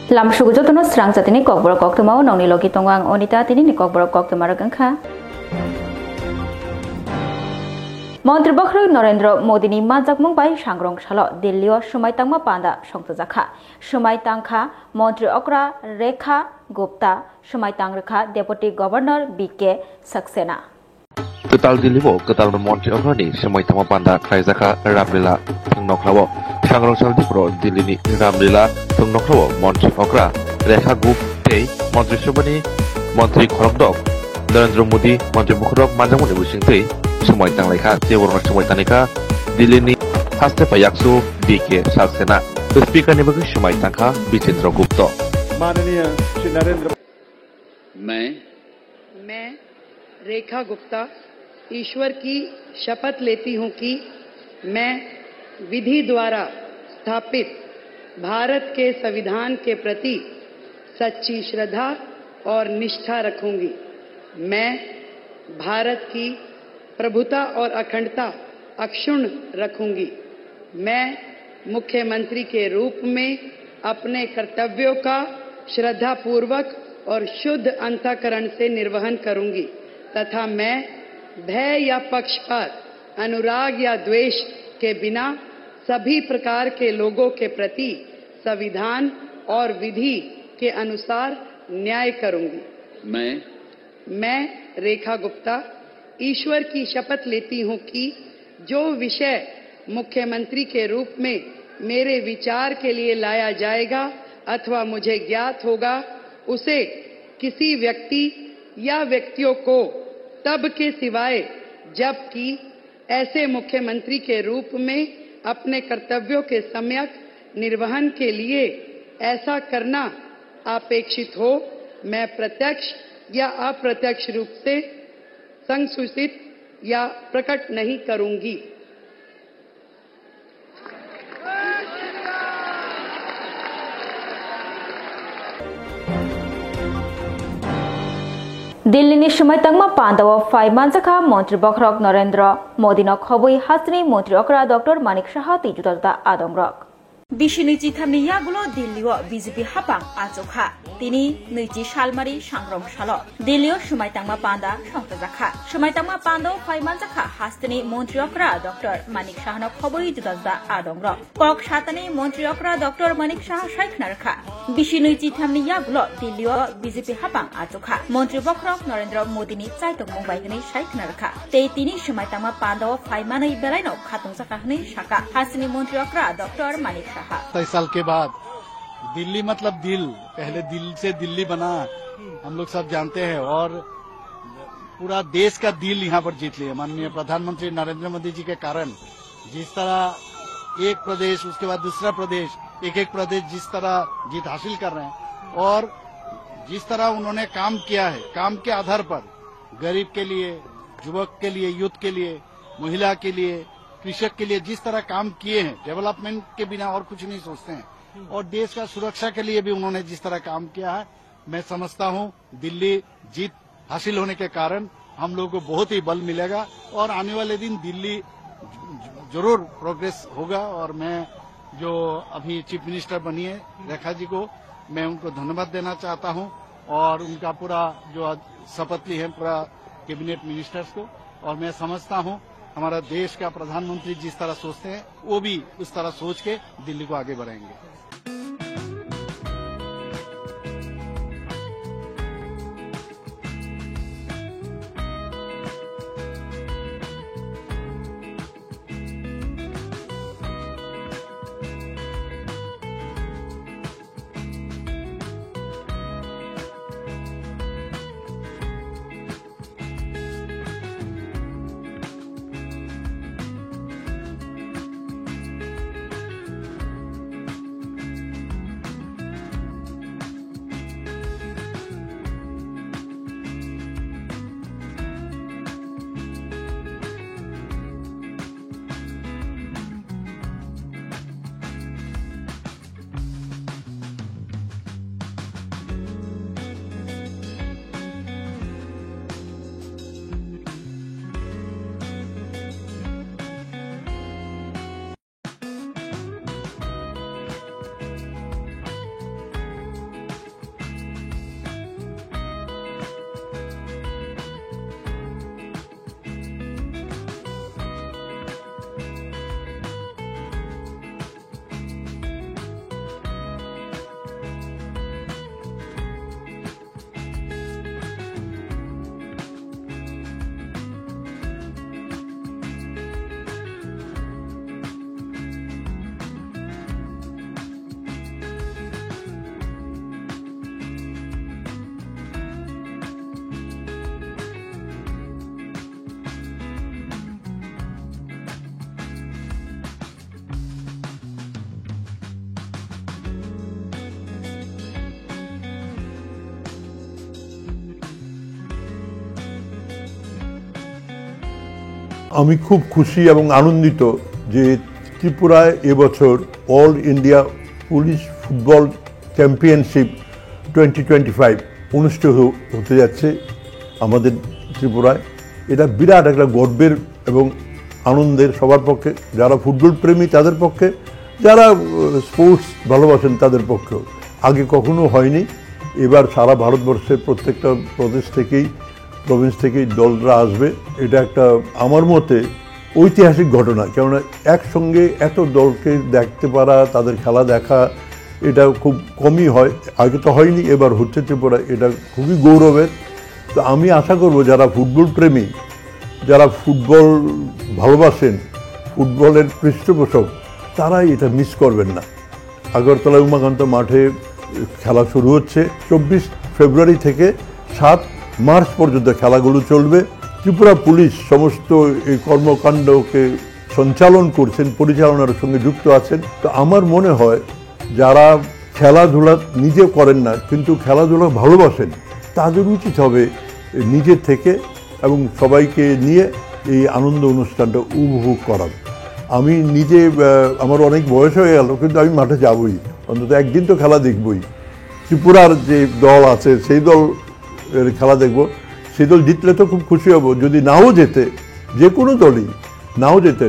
Lam sugujotono serang satini kokborok koktemau nongni logi tongwang onita tini ni kokborok koktemara gangkha. Mantri Bakhru Narendra Modi ni majak mungbai sangrong salo Delhi Shumai Tangma Panda Songtajakha Shumai Tangkha Mantri Okra Rekha Gupta Shumai Tangrekha Deputy Governor BK Saxena Ketal Dilibo ketal Mantri Okra ni Shumai Tangma Panda Khaizakha Ramlila Thungnokhlawo sangrong sal dipro Delhi ni Ramlila Thungnokhlawo Mantri Okra Rekha Gupta Mantri Shumani Mantri Khorokdok Narendra Modi Mantri Bukhurok Majamuni Busingtei Shumai Tanglekha Jeborna Shumai Tanika Dilini Haste Payaksu BK Saxena Speaker ni bagi Shumai Tangkha Bichendra Gupta माननीय श्री नरेंद्र मैं रेखा गुप्ता ईश्वर की शपथ लेती हूं कि मैं विधि द्वारा स्थापित भारत के संविधान के प्रति सच्ची श्रद्धा और निष्ठा रखूंगी। मैं भारत की प्रभुता और अखंडता अक्षुण्ण रखूंगी। मैं मुख्यमंत्री के रूप में अपने कर्तव्यों का श्रद्धापूर्वक और शुद्ध अंतःकरण से निर्वहन करूंगी तथा मैं भय या पक्षपात, अनुराग या द्वेष के बिना सभी प्रकार के लोगों के प्रति संविधान और विधि के अनुसार न्याय करूंगी। मैं रेखा गुप्ता ईश्वर की शपथ लेती हूं कि जो विषय मुख्यमंत्री के रूप में मेरे विचार के लिए लाया जाएगा अथवा मुझे ज्ञात होगा उसे किसी व्यक्ति या व्यक्तियों को तब के सिवाय जबकि ऐसे मुख्यमंत्री के रूप में अपने कर्तव्यों के सम्यक निर्वहन के लिए ऐसा करना अपेक्षित हो मैं प्रत्यक्ष या अप्रत्यक्ष रूप से संसूचित या प्रकट नहीं करूंगी। Delhi ni Shumai Tangma Pandawa Fai Manjaka Mantri Bakhru Narendra Modi no Khobui Hasni Mantri Okra Dr. Manik Saha Tijuta Adongrok Bishini Chithamni Yagulo Delhi BJP Hapang Ajoka Tini Niji Shalmari Sangrong Shalo Delhi Shumai Tangma Panda Songtajakha Shumai Tangma Pando Fai Manjaka Hastini Mantri Okra Dr. Manik Saha no Khobui Juta Adongrok Kok Shatani Mantri Okra Dr. Manik Saha Shaikhnarkha Bishini Chithamni Yagulo Delhi BJP Hapang Ajoka Mantri Bakhru Narendra Modi ni Chaitok Mumbai ni Shaikhnarkha Te Tini Shumai Tangma Pando Fai Manai Belaino Khatungjakha ni Shaka Hasini Mantri Okra Dr. Manik 27 साल के बाद दिल्ली मतलब दिल पहले दिल से दिल्ली बना हम लोग सब जानते हैं और पूरा देश का दिल यहाँ पर जीत लिया माननीय प्रधानमंत्री नरेंद्र मोदी जी के कारण जिस तरह एक प्रदेश उसके बाद दूसरा प्रदेश एक प्रदेश जिस तरह जीत हासिल कर रहे हैं और जिस तरह उन्होंने काम किया है काम के आधार पर गरीब के लिए युवक के लिए यूथ के लिए महिला के लिए कृषक के लिए जिस तरह काम किए हैं डेवलपमेंट के बिना और कुछ नहीं सोचते हैं और देश का सुरक्षा के लिए भी उन्होंने जिस तरह काम किया है मैं समझता हूं दिल्ली जीत हासिल होने के कारण हम लोगों को बहुत ही बल मिलेगा और आने वाले दिन दिल्ली जरूर प्रोग्रेस होगा और मैं जो अभी चीफ मिनिस्टर बनी है रेखा जी को मैं उनको धन्यवाद देना चाहता हूं और उनका पूरा जो शपथ ली है पूरा कैबिनेट मिनिस्टर्स को और मैं समझता हूं हमारा देश का प्रधानमंत्री जिस तरह सोचते हैं वो भी उस तरह सोच के दिल्ली को आगे बढ़ाएंगे। আমি খুব খুশি এবং আনন্দিত যে ত্রিপুরায় এবছর all India police football championship 2025 অনুষ্ঠিত হতে যাচ্ছে আমাদের ত্রিপুরায়। এটা বিরাট একটা গর্বের এবং আনন্দের সবার পক্ষে, যারা ফুটবল প্রেমী তাদের পক্ষে, যারা স্পোর্টস ভালোবাসেন তাদের পক্ষেও। আগে কখনো হয়নি। এবার সারা ভারতবর্ষের প্রত্যেকটা প্রভিন্স থেকেই দলরা আসবে। এটা একটা আমার মতে ঐতিহাসিক ঘটনা, কেননা একসঙ্গে এত দলকে দেখতে পারা, তাদের খেলা দেখা, এটা খুব কমই হয়। আগে তো হয়নি, এবার হচ্ছে ত্রিপুরা, এটা খুবই গৌরবের। তো আমি আশা করব যারা ফুটবল প্রেমী, যারা ফুটবল ভালোবাসেন, ফুটবলের পৃষ্ঠপোষক, তারা এটা মিস করবেন না। আগরতলা উমাকান্ত মাঠে খেলা শুরু হচ্ছে 24 ফেব্রুয়ারি থেকে 7 মার্চ পর্যন্ত খেলাগুলো চলবে। ত্রিপুরা পুলিশ সমস্ত এই কর্মকাণ্ডকে সঞ্চালন করছেন, পরিচালনার সঙ্গে যুক্ত আছেন। তো আমার মনে হয় যারা খেলাধুলা নিজে করেন না কিন্তু খেলাধুলা ভালোবাসেন, তাদের উচিত হবে নিজে থেকে এবং সবাইকে নিয়ে এই আনন্দ অনুষ্ঠানটা উপভোগ করা। আমি নিজে, আমার অনেক বয়স হয়ে গেল, কিন্তু আমি মাঠে যাবই, অন্তত একদিন তো খেলা দেখবই। ত্রিপুরার যে দল আছে সেই দল খেলা দেখব। সেই দল জিতলে তো খুব খুশি হব, যদি নাও জেতে, যে কোনো দলই নাও জেতে,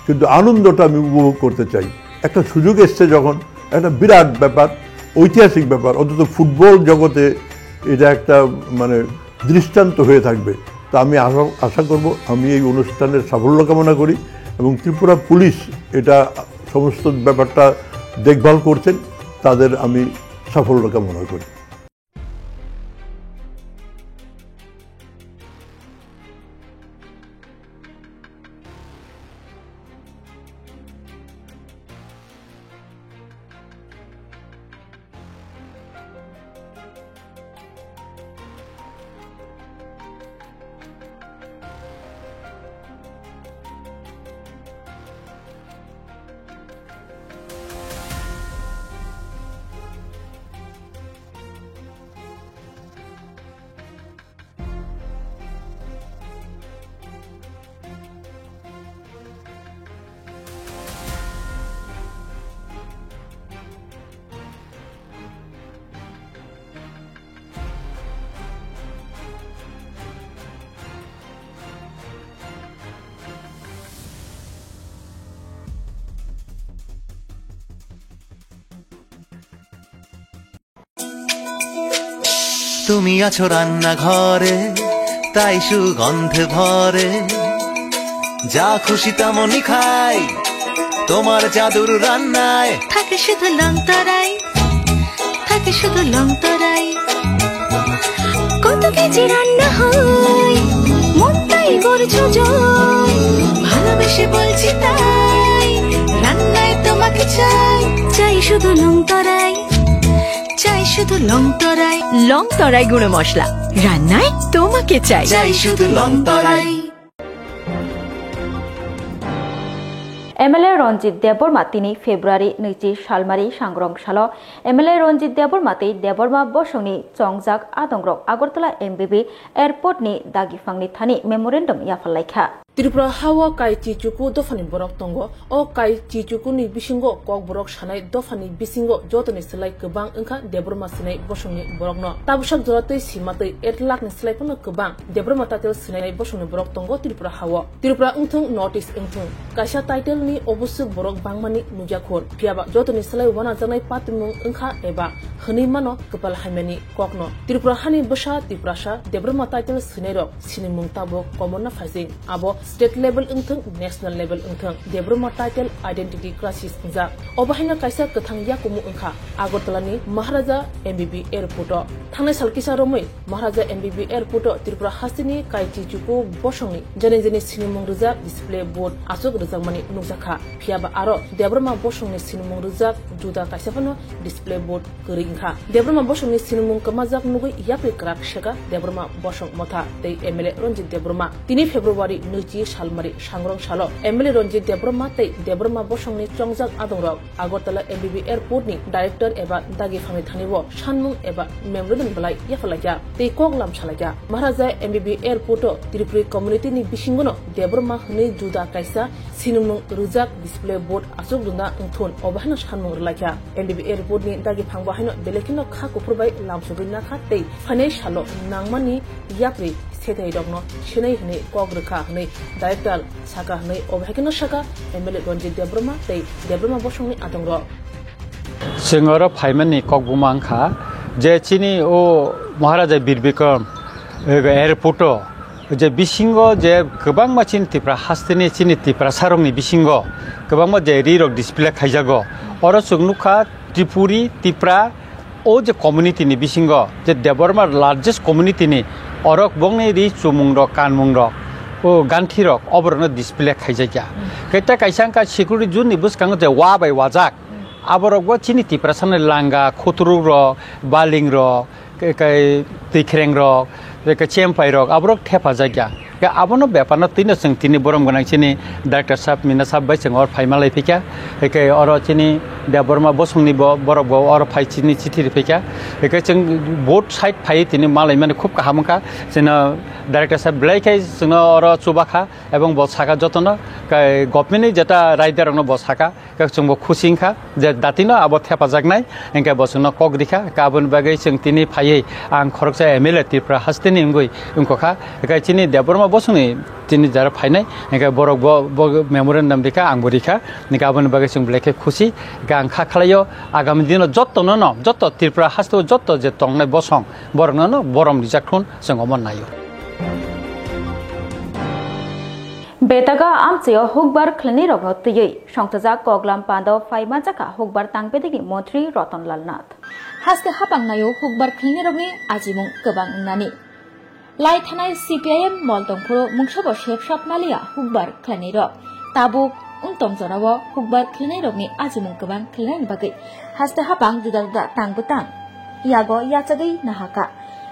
কিন্তু আনন্দটা আমি উপভোগ করতে চাই। একটা সুযোগ এসছে যখন, একটা বিরাট ব্যাপার, ঐতিহাসিক ব্যাপার, অন্তত ফুটবল জগতে এটা একটা মানে দৃষ্টান্ত হয়ে থাকবে। তা আমি আশা করব, আমি এই অনুষ্ঠানের সাফল্য কামনা করি এবং ত্রিপুরা পুলিশ এটা সমস্ত ব্যাপারটা দেখভাল করছেন, তাদের আমি সাফল্য কামনা করি। তুমি আছো রান্নাঘরে, তাই সুগন্ধে ভরে, যা খুশি তেমনই খাই, তোমার জাদুর রান্নায় থাকে শুধু লং তরাই, থাকে শুধু লং তরাই। কত কেজি রান্না হয়, মন তাই করছো জয়, ভালোবেসে বলছি তাই, রান্নায় তোমাকে চাই, চাই শুধু লং তরাই, চাই শুধু লং তরাই। লং তরাই গুঁড়ো মশলা, রান্নায় তোমাকে চাই, চাই শুধু লং তরাই। MLA রঞ্জিত দেববর্মা 3 ফেব্রুয়ারি নৈচি সালমারি সাংগ্রংশাল MLA রঞ্জিত দেববর্মাতে দেববর্মা বসংনি চংজাক আদংরক আগরতলা MBB এয়ারপোর্টনি দাগিফাংনি থানি মেমোরেন্ডাম ইয়াফালাইখা ত্রিপুরা হাওয়া কাই চিচুকু দফানি বরক তঙ্গ ও কাই চিচুকুনি বিসিঙ্গো কক বরক সানাই দফানি বিসিঙ্গো যতনি সেলাই गोबां ओंखा देबरमा सिनाय बसंनि बरकनो ताबुसाक जरातै सिमातै 8 लाखनि सेलायफोरनो गोबां देबरमा तातेल सिनाय बसंनि बरक तंग त्रिपुरा हावा त्रिपुरा ओंथों नर्थ इस्ट ओंथों कायसा टाइटेलनि अबस्य बरक बांमानि नुजाखोर पियाबा जतनि सेलाय वना जानाय पातिमुं ओंखा एबा हनै मानो गोपाल हाइमानि ककनो त्रिपुरा हानि बसा त्रिपुरासा देबरमा टाइटेल सिनायरक सिनिमुं ताबो कमनना फाइजिं आबो स्टेट लेवल ओंथों नेशनल लेवल ओंथों देबरमा टाइटेल आइडेंटिटी क्राइसिस जा अबाहायना कायसा गोथां याकुमु ओंखा आगरतलानि महाराजा MBB एयरपोर्ट थांनाय सालकिसा रमै महाराजा MBB एयरपोर्ट त्रिपुरा हासिनि काइचिचुकु बसंनि जने जने सिनिमुं रोजा डिसप्ले बोर्ड आसुक रोजांमानि नुजाखा फियाबा आरो देबरमा बसंनि सिनिमुं रोजा जुदा कायसाफोरनो डिसप्ले बोर्ड गरिंखा देबरमा बसंनि सिनिमुं कमाजाक नुगै यापे क्राक शेका देबरमा बसं मथा तै MLA Ranjit Debbarma 3 February 20 2025 salmari sangrong salo MLA Ronjit Debroma tei Debroma bosongni chongjak adongrok Agartala MBB Airport ni director eba dagi phangni thanibo sanmung eba memrodon balai yafalaya tei koklam salaya Maharaja MBB Airport o Tripuri community ni bisingono Debroma hne juda kaisa sinumung rujak display board asuk duna ngthon obahna sanmung rlaya MBB Airport ni dagi phangba haino belekino kha kupurbai lamsubina kha tei phane salo nangmani yapri setai dogno shenai hne kogrkha hne director saka hne obhakino saka MLA Ronjit Debroma tei Debroma bosongni adongro Singoro Paimani Kokbumangka, Jechini o Maharaja Birbikam Airport, Je Bisingo, Je Kabang Machin Tipra, Hastini Chini Tipra, Saroni Bisingo, Kabama Je Rirok display Kajago, Oro Sugnuka, Tripuri, Tipra, O Je community ni Bisingo, Je Deborma largest community ni, Orok Bongi Ri Chumungro, Kanmungro. O ganti rok oborno display Kajaja. Kita Kaisanka security juni bus kango je wabai wajak. Aborok bo chini tiprasan langa, khoturu rok, baling rok, kai tikreng rok, kai chempai rok, aborok tepa jaga. Ka abono beparno tino sing tini borom gonang chini Dr. Sab Mina Sab bai sing or phaimalai phika. Kai oro chini Deborma bosungni bo borok bo oro phai chini chithi phika. Kai ching both side phai tini malai mane khub kahamka china Director Sab blai kai sing oro chubakha ebong bo saka jotono kai government jeta rider no bo saka ka chung bo khusingkha je datino abo thepa jagnai engka bo sungno kok dikha kabun bagai sing tini phai ang khoroksa MLA Tripura hastini ngoi ungkokha kai chini Deborma bosungni tini jara phainai engka borok bo memorandum dikha angborikha nikabun bagai sing blai kai khusi gang kha khlayo agami dino jotto no jotto Tripura hasto jotto je tongnai bosong borno no borom rijakthun sing omon nayo Betaga amcheo hukbar khlani rogno tiyei songtajak koglam pando faima jaka hukbar tangpedigi Montri Ratan Lal Nath haste hapang nayo hukbar khlani rogni ajimung kebang nani lai thanai CPIM moltongphuro mungsobo shepshop malia hukbar khlani rog tabuk ungtong jorawo hukbar khlani rogni ajimung kebang khlani bagai haste hapang juda juda tangbutang yago yachagai nahaka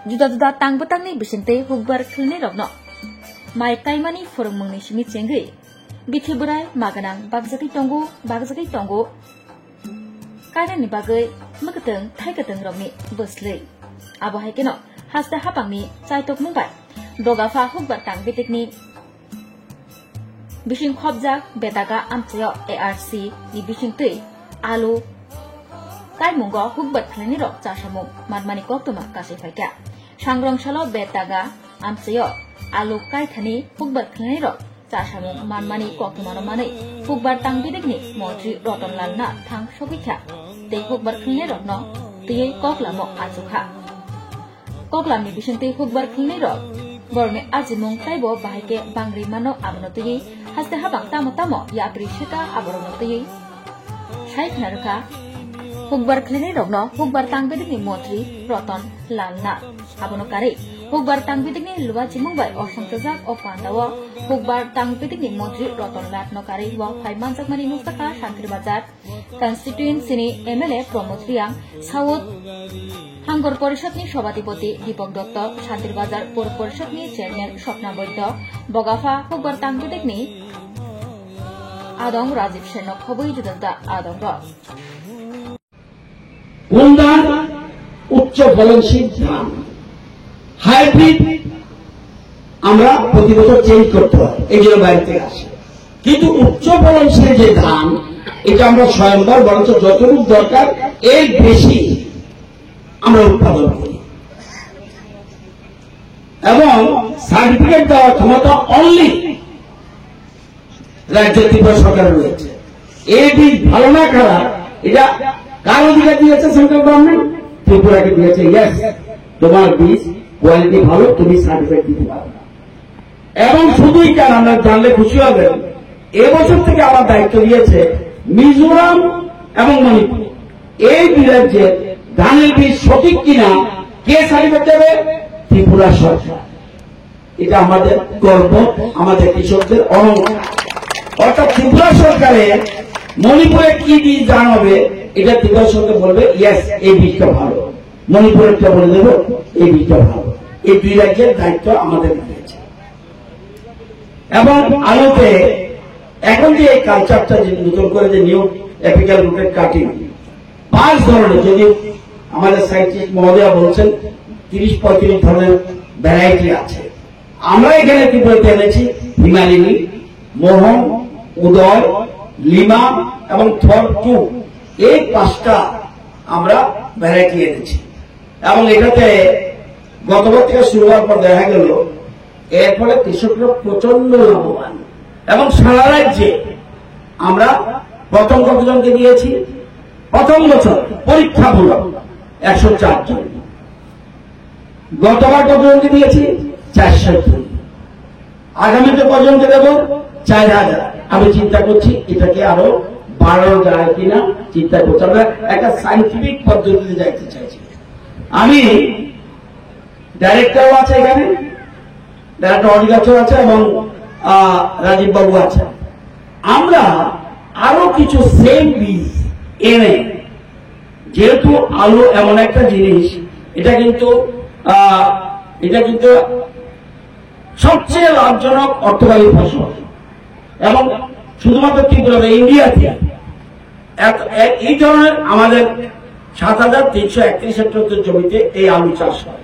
juda juda tangbutangni bisingte hukbar khlani rogno Mai kaimani forumungni simi cengri bithiburai maganang bagjaki tongo kainani bagai makateng thaikateng rogni boslei abo haikeno hasta hapangni chaitok mumbai dogafa hukbar tang bitikni bising khobjak betaga amcheo ARC ni bisingtei alu kaimungo hukbar khlani rok chasamung marmani koktuma kasifaikia sangrong salo betaga amcheo Alu kai thani hukbar khlani rok chasamung manmani koktumano manai hukbar tangbidikni Montri Ratan Lal Nath thang sogikha tei hukbar khlani rok no tei koklamo achukha koklamni bisingtei hukbar khlani rok borne ajimung taibo bahaike bangri mano abono tei haste habang tamo yapri shika aborono tei saikna rakha hukbar khlani rok no hukbar tangbidikni Montri Ratan Lal Nath abono kare Hukbar tangpitikni luwa chimungbai osongtojak o pandawo hukbar tangpitikni Montri Ratan Lal nokari wa phaimanjak mani nuktaka Shantri Bazar constituency ni MLA Pramod Riang South Hangor Porishadni Sabhapati Deepak Dotto Shantri Bazar Pur Porishadni Chairman Swapna Boidya Bogafa hukbar tangpitikni Adong Rajiv Shenok khoboi judanta Adong ro Undar উচ্চ ফলনশীল ধান hybrid আমরা প্রতি বছর change করতে হয় এগুলো বাইরে থেকে আসে কিন্তু উচ্চ ফলনশীল যে ধান এটা আমরা স্বয়ংবর বরঞ্চ যতটুকু দরকার এর বেশি আমরা উৎপাদন করি এবং সার্টিফিকেট দেওয়ার ক্ষমতা অনলি রাজ্য ত্রিপুরা সরকার রয়েছে এই বীজ ভালো না খারাপ এটা কার অধিকার দিয়েছে সেন্ট্রাল গভর্নমেন্ট ত্রিপুরাকে দিয়েছে ইয়েস তোমার বীজ কোয়ালিটি ভালো তুমি সার্টিফিকেট দিতে পারো এবং শুধুই কেন আমরা জানলে খুশি হবেন এবছর থেকে আমার দায়িত্ব দিয়েছে মিজোরাম এবং মণিপুর এই দুই রাজ্যের ধানের বীজ সঠিক কিনা কে সার্টিফিকেট দেবে ত্রিপুরা সরকার এটা আমাদের গর্ব আমাদের কৃষকদের অহংকার অর্থাৎ ত্রিপুরা সরকারের মণিপুরে কি বীজ দান হবে এটা ত্রিপুরা সরকার বলবে ইয়েস এই বীজটা ভালো মণিপুরেরটা বলে দেবো এই বীজটা ভালো এই দুই রাজ্যের দায়িত্ব আমাদের রয়েছে এবং আলোতে এখন যে এই কালচারটা যে নতুন করে যে নিউ এপিক্যাল রুটেড কাটিং 5 ধরনের, যদি আমাদের সাইন্টিস্ট মহোদয়া বলছেন 30-35 ধরনের ভ্যারাইটি আছে। আমরা এখানে ত্রিপুরাতে এনেছি হিমালিনী, মোহন, উদয়, লিমা এবং থর 2, এই 5টা আমরা ভ্যারাইটি এনেছি। এবং এটাতে গতবার থেকে শুরু হওয়ার পর দেখা গেল এর ফলে কৃষকরা প্রচন্ড লাভবান। এবং সারা রাজ্যে আমরা প্রথম কতজনকে দিয়েছি? প্রথম বছর পরীক্ষামূলক 104 জন। গতবার কতজনকে দিয়েছি? 400 জন। আগামীতে কতজনকে দেব? 4000। আমি চিন্তা করছি এটাকে আরো বাড়ানো যায় কিনা চিন্তা করছি। আমরা একটা সাইন্টিফিক পদ্ধতিতে যাইতে চাইছি। আমি ডাইরেক্টরও আছে এখানে, ডাইরেক্টর অডিগাছর আছে এবং রাজীব বাবু আছে। আমরা আরো কিছু সেম বীজ এনে, যেহেতু আলু এমন একটা জিনিস, এটা কিন্তু সবচেয়ে লাভজনক অর্থকারী ফসল এবং শুধুমাত্র ত্রিপুরা, ইন্ডিয়াতে এই ধরনের আমাদের 7331 হেক্টর জমিতে এই আলু চাষ হয়।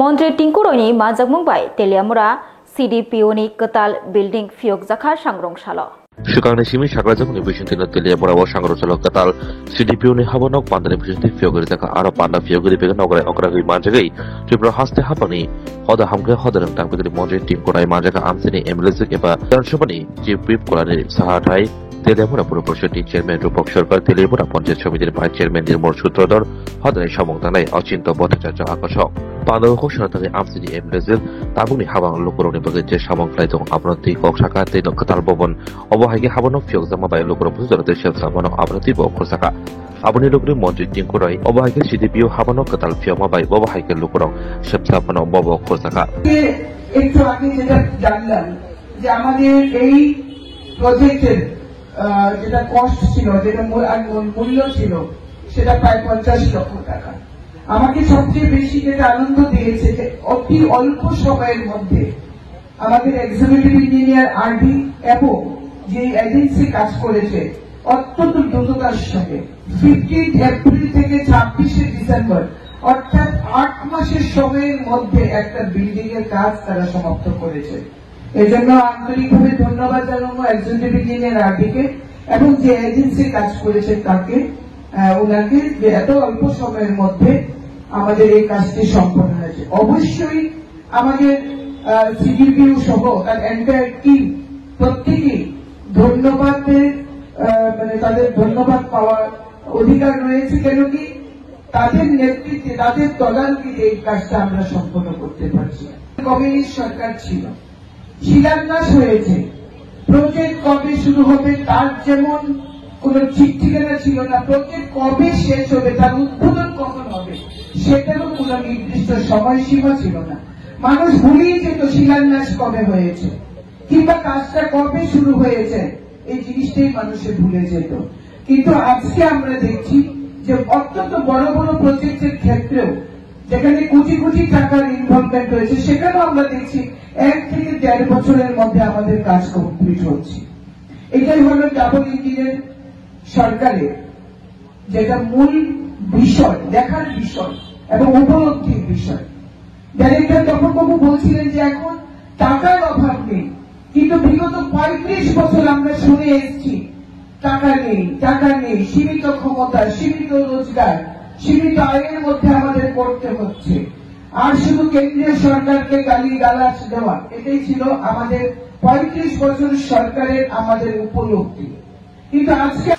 মন্ত্রী Tinku রয়নি মাজাকমুংবাই Teliamura CDPO-ni ketal building fiok jakha sangrongshalo. Shukangni simi sagrajamni bisintina Teliamura wa sangrongshalo ketal CDPO-ni habanok pandani bisinti fiogri jaka aro panda fiogri bega nograi okragi manjagai Tripura haste hapani hoda hamge hodarang tangpedri monsri Tingku Rai manjaka amsini MLZ eba Darshobani chief whip kolani sahatai Teliamura Pura Porishodi Chairman Rupok Sarkar Teliamura Panchayat Somitir Vice Chairman Nirmal Sutrodar Hodrai Samong Tanai Ochinto Bhattacharya Akashok Pandau Hoshana Tangai Amsini MLZ Tabuni Habang Lukuroni Bagai Je Samong Klaitong Abranti Kok Saka Teno Ketal Bobon Obohaigi Habanok Fiok Zamabai Lukuro Pusudara Desel Sabanok Abranti Bo Kursaka Abuni Lukuri Monsri Tingku Rai Obohaigi CDPO Habanok Ketal Fiok Mabai Obohaigi Lukurong Shepsabanok Bobo Kursaka একটু আগে যেটা জানলাম যে আমাদের এই প্রজেক্টের যেটা cost ছিল, যেটা মূল্য ছিল, সেটা প্রায় 50 লক্ষ টাকা। আমাকে সবচেয়ে বেশি যেটা আনন্দ দিয়েছে যে অতি অল্প সময়ের মধ্যে আমাদের এক্সিকিউটিভ ইঞ্জিনিয়ার আরডি এবং যে এজেন্সি কাজ করেছে অত্যন্ত দ্রুততার সঙ্গে 15 এপ্রিল থেকে 26 ডিসেম্বর অর্থাৎ 8 মাসের সময়ের মধ্যে একটা বিল্ডিং এর কাজ তারা সমাপ্ত করেছে। এজন্য আন্তরিকভাবে ধন্যবাদ জানাবো এক্সিকিউটিভ ইঞ্জিনিয়ার আরডিকে এবং যে এজেন্সি কাজ করেছে তাকে, ওনাকে যে এত অল্প সময়ের মধ্যে আমাদের এই কাজটি সম্পন্ন হয়েছে। অবশ্যই আমাদের সিডিপিও সহ তার এন্টায়ার টিম প্রত্যেকেই ধন্যবাদের তাদের ধন্যবাদ পাওয়ার অধিকার রয়েছে, কেন কি তাদের নেতৃত্বে তাদের তদারকিতে এই কাজটা আমরা সম্পন্ন করতে পারছি। কমিউনিস্ট সরকার ছিল, শিলান্যাস হয়েছে, প্রজেক্ট কবে শুরু হবে তার যেমন কোন ঠিক ঠিকানা ছিল না, প্রজেক্ট কবে শেষ হবে তার উদ্বোধন কখন হবে সেটারও কোন নির্দিষ্ট সময়সীমা ছিল না। মানুষ ভুলেই যেত শিলান্যাস কবে হয়েছে কিংবা কাজটা কবে শুরু হয়েছে, এই জিনিসটাই মানুষের ভুলে যেত। কিন্তু আজকে আমরা দেখছি যে অত্যন্ত বড় বড় প্রজেক্টের ক্ষেত্রেও যেখানে কোটি কোটি টাকার ইনভলভমেন্ট রয়েছে সেখানেও আমরা দেখছি 1 থেকে 1.5 বছরের মধ্যে আমাদের কাজ কমপ্লিট হচ্ছে। এটাই হল ডাবল ইঞ্জিনের সরকারের যেটা মূল বিষয়, দেখার বিষয় এবং উপলব্ধির বিষয়। ডাইরেক্টর তপনবাবু বলছিলেন যে এখন টাকার অভাব নেই, কিন্তু বিগত 35 বছর আমরা শুনে এসেছি টাকা নেই, টাকা নেই, সীমিত ক্ষমতা, সীমিত রোজগার, সীমিত আয়ের মধ্যে আমাদের করতে হচ্ছে। আর শুধু কেন্দ্রীয় সরকারকে গালি গালাজ দেওয়া, এটাই ছিল আমাদের 35 বছর সরকারের আমাদের উপলব্ধি। কিন্তু আজকে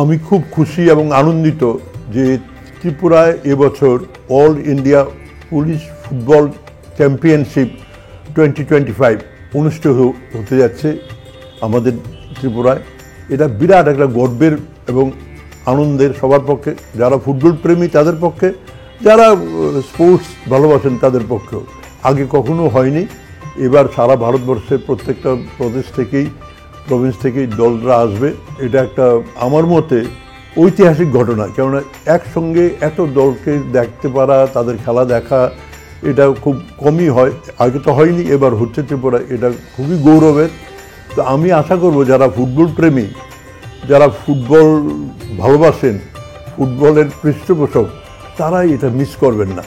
আমি খুব খুশি এবং আনন্দিত যে ত্রিপুরায় এবছর all India police football championship 2025 অনুষ্ঠিত হতে যাচ্ছে আমাদের ত্রিপুরায়। এটা বিরাট একটা গর্বের এবং আনন্দের সবার পক্ষে, যারা ফুটবল প্রেমী তাদের পক্ষে, যারা স্পোর্টস ভালোবাসেন তাদের পক্ষেও। আগে কখনো হয়নি। এবার সারা ভারতবর্ষের প্রত্যেকটা প্রভিন্স থেকেই দলরা আসবে। এটা একটা আমার মতে ঐতিহাসিক ঘটনা, কেননা একসঙ্গে এত দলকে দেখতে পারা, তাদের খেলা দেখা, এটা খুব কমই হয়। আগে তো হয়নি, এবার হচ্ছে ত্রিপুরায়। এটা খুবই গৌরবের। তো আমি আশা করব যারা ফুটবল প্রেমী, যারা ফুটবল ভালোবাসেন, ফুটবলের পৃষ্ঠপোষক, তারা এটা মিস করবেন না।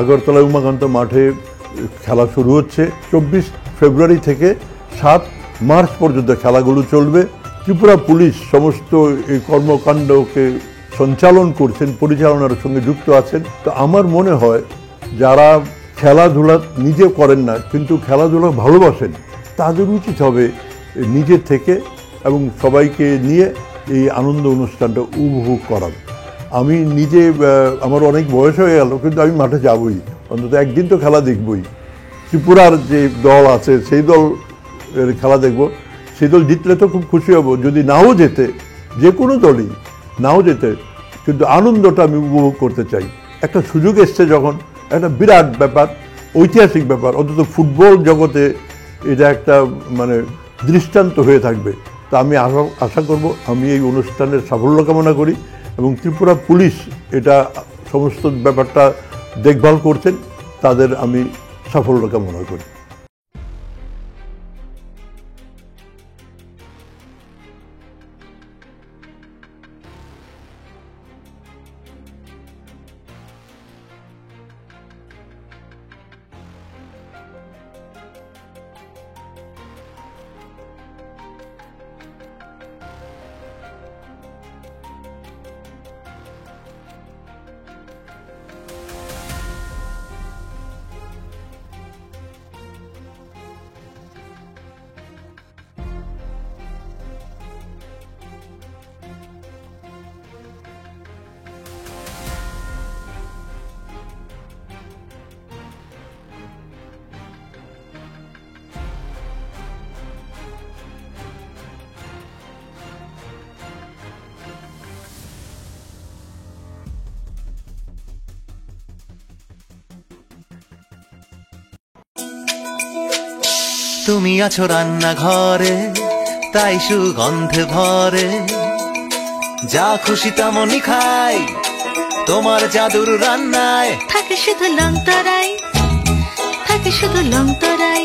আগরতলা উমাকান্ত মাঠে খেলা শুরু হচ্ছে 24 ফেব্রুয়ারি থেকে 7 মার্চ পর্যন্ত খেলাগুলো চলবে। ত্রিপুরা পুলিশ সমস্ত এই কর্মকাণ্ডকে সঞ্চালন করছেন, পরিচালনার সঙ্গে যুক্ত আছেন। তো আমার মনে হয় যারা খেলাধুলা নিজে করেন না কিন্তু খেলাধুলা ভালোবাসেন, তাদের উচিত হবে নিজে থেকে এবং সবাইকে নিয়ে এই আনন্দ অনুষ্ঠানটা উপভোগ করার। আমি নিজে, আমার অনেক বয়স হয়ে গেল, কিন্তু আমি মাঠে যাবই, অন্তত একদিন তো খেলা দেখবই। ত্রিপুরার যে দল আছে সেই দল খেলা দেখব। সেই দল জিতলে তো খুব খুশি হব, যদি নাও যেতে, যে কোনো দলই নাও যেতে, কিন্তু আনন্দটা আমি উপভোগ করতে চাই। একটা সুযোগ এসছে যখন, একটা বিরাট ব্যাপার, ঐতিহাসিক ব্যাপার, অন্তত ফুটবল জগতে এটা একটা মানে দৃষ্টান্ত হয়ে থাকবে। তা আমি আশা করব, আমি এই অনুষ্ঠানের সাফল্য কামনা করি এবং ত্রিপুরা পুলিশ এটা সমস্ত ব্যাপারটা দেখভাল করছেন, তাদের আমি সাফল্য কামনা করি। তুমি আছো রান্নাঘরে, তাই সুগন্ধে ভরে, যা খুশি তেমনই খাই, তোমার জাদুর রান্নায় থাকে শুধু লং তরাই, থাকে শুধু লং তরাই।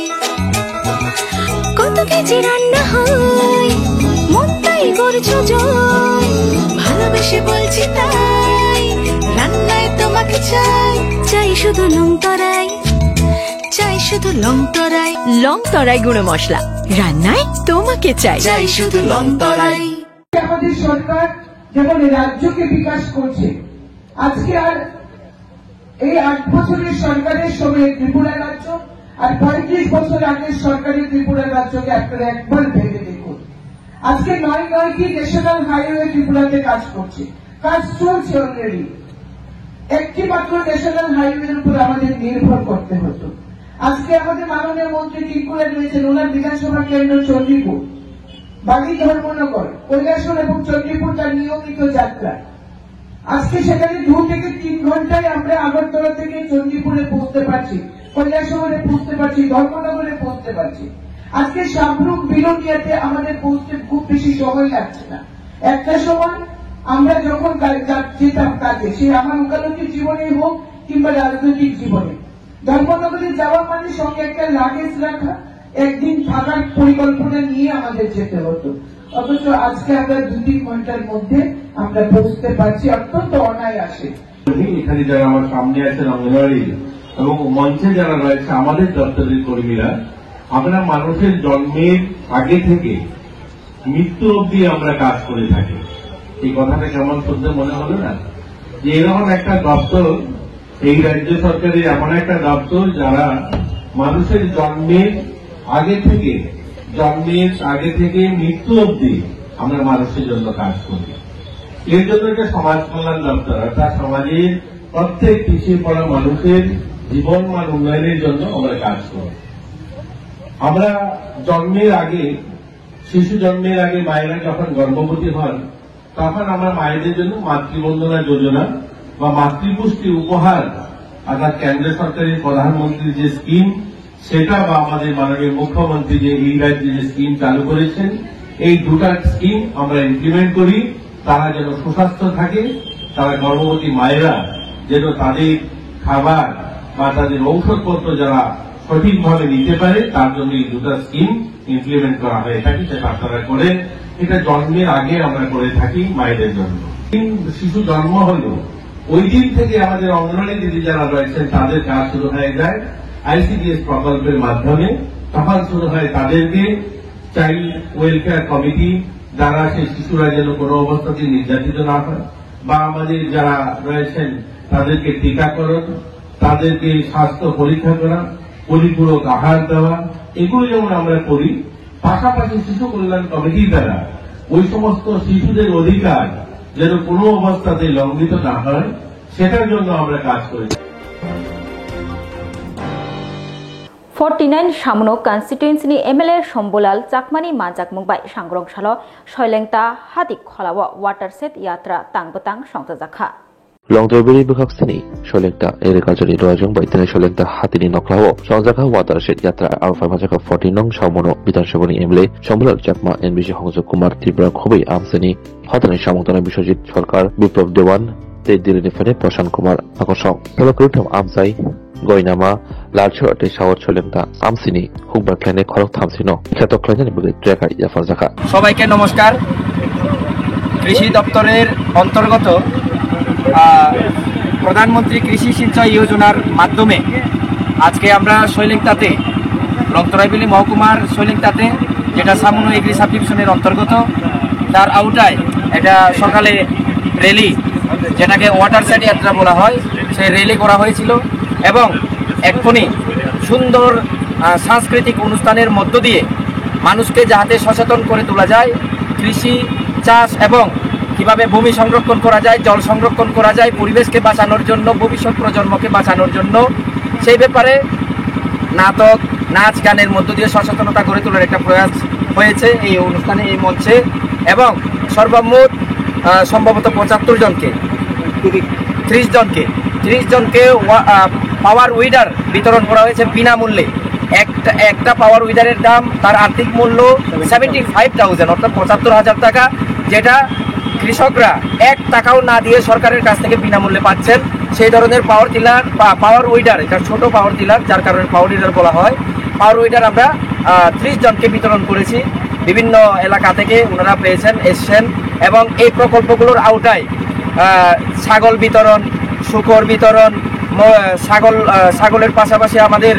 কত কেজি রান্না হয়, মন তাই করছো জয়, ভালোবেসে বলছি তাই, রান্নায় তোমাকে চাই, চাই শুধু লং তরাই, চাই শুধু লং তরাই। লং তরাই গুঁড়ো মশলা, রান্নায় তোমাকে চাই, চাই শুধু লং তরাই। আমাদের সরকার যেমন রাজ্যকে বিকাশ করছে, আজকে আর এই 8 বছরের সরকারের সময় ত্রিপুরা রাজ্য আর 35 বছর আগের সরকারের ত্রিপুরা রাজ্যকে আপনারা একবার ভেবে দেখুন। আজকে 9টি ন্যাশনাল হাইওয়ে ত্রিপুরাতে কাজ করছে, কাজ চলছে অলরেডি। একটি মাত্র ন্যাশনাল হাইওয়ের উপর আমাদের নির্ভর করতে হতো। আজকে আমাদের মাননীয় মন্ত্রী ঠিক করে রয়েছেন, ওনার বিধানসভা কেন্দ্র চণ্ডীপুর, বালি ধর্মনগর, কৈলাসহর এবং চণ্ডীপুর তার নিয়মিত যাত্রা। আজকে সেখানে 2 থেকে 3 ঘন্টায় আমরা আগরতলা থেকে চণ্ডীপুরে পৌঁছতে পারছি, কৈলাসহরে পৌঁছতে পারছি, ধর্মনগরে পৌঁছতে পারছি। আজকে সাবরুম বিলোনিয়াতে আমাদের পৌঁছতে খুব বেশি সময় লাগছে না। একটা সময় আমরা যখন যেতাম কাজে, সে আমার ওকালতি জীবনেই হোক কিংবা রাজনৈতিক জীবনে, ধর্মনগরে যাওয়া মানে সঙ্গে একটা লাগেজ রাখা, একদিন থাকার পরিকল্পনা নিয়ে আমাদের যেতে হতো। অথচ আজকে আমরা 2-3 ঘন্টার মধ্যে আমরা পৌঁছতে পারছি অত্যন্ত অনায়াসে। এখানে যারা আমার সামনে আছেন অঙ্গনওয়াড়ি এবং মঞ্চে যারা রয়েছে আমাদের দপ্তরের কর্মীরা, আমরা মানুষের জন্মের আগে থেকে মৃত্যু অবধি আমরা কাজ করে থাকি। এই কথাটা কেমন শুনতে মনে হলো না? যে এরকম একটা দপ্তর, এই রাজ্য সরকারের এমন একটা দপ্তর যারা মানুষের জন্মের আগে থেকে মৃত্যু অবধি আমরা মানুষের জন্য কাজ করি। এর জন্য একটা সমাজ কল্যাণ দপ্তর অর্থাৎ সমাজের প্রত্যেক পিছিয়ে পড়া মানুষের জীবন মান উন্নয়নের জন্য আমরা কাজ করি। আমরা জন্মের আগে, শিশু জন্মের আগে মায়েরা যখন গর্ভবতী হন তখন আমরা মায়েদের জন্য মাতৃবন্দনা যোজনা বা মাতৃপুষ্টি উপহার অর্থাৎ কেন্দ্র সরকারের প্রধানমন্ত্রীর যে স্কিম সেটা বা আমাদের মাননীয় মুখ্যমন্ত্রী যে এই রাজ্যে যে স্কিম চালু করেছেন এই দুটা স্কিম আমরা ইমপ্লিমেন্ট করি। তারা যেন সুস্বাস্থ্য থাকে, তারা গর্ভবতী মায়েরা যেন তাদের খাবার বা তাদের ঔষধপত্র যারা সঠিকভাবে নিতে পারে তার জন্য এই দুটা স্কিম ইমপ্লিমেন্ট করা হয়ে থাকে। সেটা আপনারা করেন, এটা জন্মের আগে আমরা করে থাকি মায়েদের জন্য। শিশু জন্ম হলো ওই দিন থেকে আমাদের অঙ্গনওয়াড়ি দিদি যারা রয়েছেন তাদের কাজ শুরু হয়ে যায় আইসিডিএস প্রকল্পের মাধ্যমে। তখন শুরু হয় তাদেরকে চাইল্ড ওয়েলফেয়ার কমিটি দ্বারা সেই শিশুরা যেন কোনো অবস্থাতে নির্যাতিত না হয়, বা আমাদের যারা রয়েছেন তাদেরকে টিকাকরণ, তাদেরকে স্বাস্থ্য পরীক্ষা করা, পরিপূরক আহার দেওয়া, এগুলো যেমন আমরা করি। পাশাপাশি শিশু কল্যাণ কমিটির দ্বারা ওই সমস্ত শিশুদের অধিকার যেন কোনো অবস্থাতে লঙ্ঘিত না হয় সেটার জন্য আমরা কাজ করি। 49 সামনো কনস্টিটুয়েন্সিनि एमएलए शम्बुलाल चाकमानि मानजाक मुंबाय सांग्रंसालो सयलेंता हातिक खलाव वाटार सेट यात्रा तांबतां संजाजाखा लंगदरबेरि बुखाक्सिनि सयलेंता एग्रिकालचारनि रयजों बायतने सयलेंता हातिनि नखलाव संजाखा वाटार सेट यात्रा आरो फामाजाखा 49 सामनो विधानसभानि एमएलए शम्बुलाल चाकमा एनबिसि हंसक कुमार त्रिपुरा खुबै आमसेनि हातानि सामंतनाय बिश्वजित सरकार विप्लव देवान ते दिल्लीनिफ्राय प्रशांत कुमार आकर्षक सलक्रुथम आमसाई गयनामा लालचोटे सावर सयलेंता आमसिनि हुंबार क्लाइने खरक थामसिनो खेतक क्लाइने बगे ट्रेकार याफाजाखा সবাইকে নমস্কার। কৃষি দপ্তরের অন্তর্গত প্রধানমন্ত্রী কৃষি সিঞ্চয় যোজনার মাধ্যমে আজকে আমরা সয়লেংতাতে রংতরাইবেলি মহকুমার সয়লেংতাতে যেটা সামনো এগ্রি সাব ডিভিশনের অন্তর্গত তার আওতায় এটা সকালে র্যালি যেটাকে ওয়াটার সাইড যাত্রা বলা হয় সেই র্যালি করা হয়েছিল এবং এক্ষুনি সুন্দর সাংস্কৃতিক অনুষ্ঠানের মধ্য দিয়ে মানুষকে যাতে সচেতন করে তোলা যায় কৃষি চাষ এবং কিভাবে ভূমি সংরক্ষণ করা যায়, জল সংরক্ষণ করা যায়, পরিবেশকে বাঁচানোর জন্য, ভবিষ্যৎ প্রজন্মকে বাঁচানোর জন্য সেই ব্যাপারে নাটক, নাচ, গানের মধ্য দিয়ে সচেতনতা গড়ে তোলার একটা প্রয়াস হয়েছে এই অনুষ্ঠানে, এই মঞ্চে। এবং সর্বমোট সম্ভবত 75 জনকে 30 জনকে পাওয়ার উইডার বিতরণ করা হয়েছে বিনামূল্যে। একটা পাওয়ার উইডারের দাম তার আর্থিক মূল্য 75,000 অর্থাৎ 75,000 টাকা, যেটা কৃষকরা 1 টাকাও না দিয়ে সরকারের কাছ থেকে বিনামূল্যে পাচ্ছেন। সেই ধরনের পাওয়ার টিলার বা পাওয়ার উইডার, এটা ছোট পাওয়ার টিলার যার কারণে পাওয়ার উইডার বলা হয়, পাওয়ার উইডার আমরা 30 জনকে বিতরণ করেছি। বিভিন্ন এলাকা থেকে ওনারা এসছেন এবং এই প্রকল্পগুলোর আওতায় ছাগল বিতরণ, শূকর বিতরণ, ছাগলের পাশাপাশি আমাদের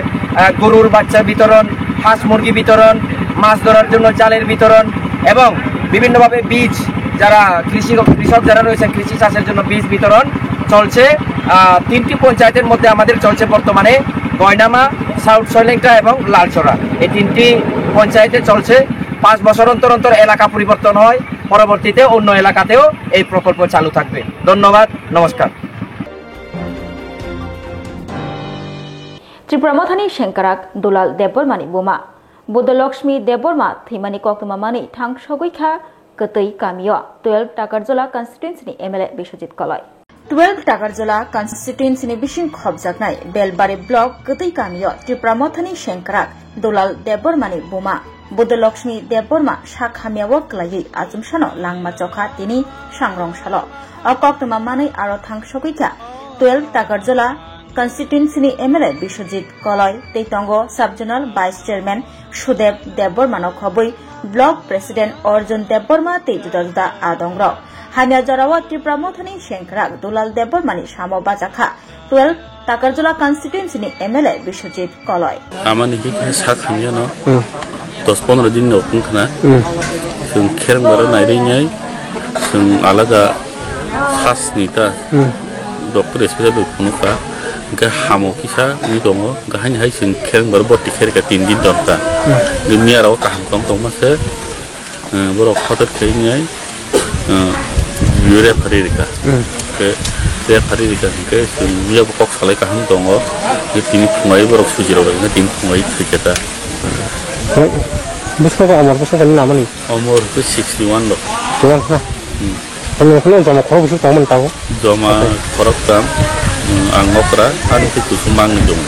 গরুর বাচ্চা বিতরণ, হাঁস মুরগি বিতরণ, মাছ ধরার জন্য জালের বিতরণ এবং বিভিন্নভাবে বীজ, যারা কৃষক যারা রয়েছেন কৃষি চাষের জন্য বীজ বিতরণ চলছে। 3টি পঞ্চায়েতের মধ্যে আমাদের চলছে বর্তমানে গয়নামা, সাউথ সয়লেংটা এবং লালচড়া, এই 3টি পঞ্চায়েতে চলছে। 5 বছর অন্তর অন্তর এলাকা পরিবর্তন হয়, পরবর্তীতে অন্য এলাকাতেও এই প্রকল্প চালু থাকবে। ধন্যবাদ, নমস্কার। त्रिपुरा मथानि शेंकाराक दुलाल देबबरमानि बुमा बुद्धलक्ष्मी देबबरमा थैमानि कक्तमामानि थांसगैखा गतै गामियाव 12 टाकारजला कन्स्टिट्युएन्सिनि एमएलए बिश्वजित कलय 12 टाकारजला कन्स्टिट्युएन्सिनि बिसिं खबजाकनाय बेलबारि ब्लक गतै गामियाव त्रिपुरा मथानि शेंकाराक दुलाल देबबरमानि बुमा बुद्धलक्ष्मी देबबरमा साखामियाव क्लायै आजुमसानो लांमा चखा तिनि सांग्रंसालो कक्तमामानि आरो थांसगैखा 12 टाकारजला कन्स्टिट्युएन्सिनि एमएलए बिश्वजित कलय तैतंग sub zonal vice chairman Sudev Debbarma खबै ब्लक प्रेसिडेंट अर्जुन देबबर्मा तै जुदा जुदा आदंग्र हामिया जराव त्रिपुरा मथानि शेंकाराक दुलाल देबबर्मानि सामो बाजाखा 12 टाकारजला कन्स्टिट्युएन्सिनि एमएलए बिश्वजित कलय आमानि बिखा साखामिया न 10-15 दिन नखना जों खेरबार नायनाय जों आलादा खासनिता डक्टर स्पेशल फुनुका गा हामो किसा नि दङ गाहायहाय जों खेरबार बटि खेरका 3 दिन दंता नियाराव काहाम कम मासे बर' खतर खैनाय रेफारि रिका रेफारि रिका के जों कक सालाय काहां दङ तिनि फुङाय बरक सुजिराव दङ तिनि फुङाय क्रिकेटा बेसोर अमर बेसोर नामानि अमर के 61 लो tuan na kalau jama khoro bisu taman tahu jama khoro tam angokra anu itu sumang jong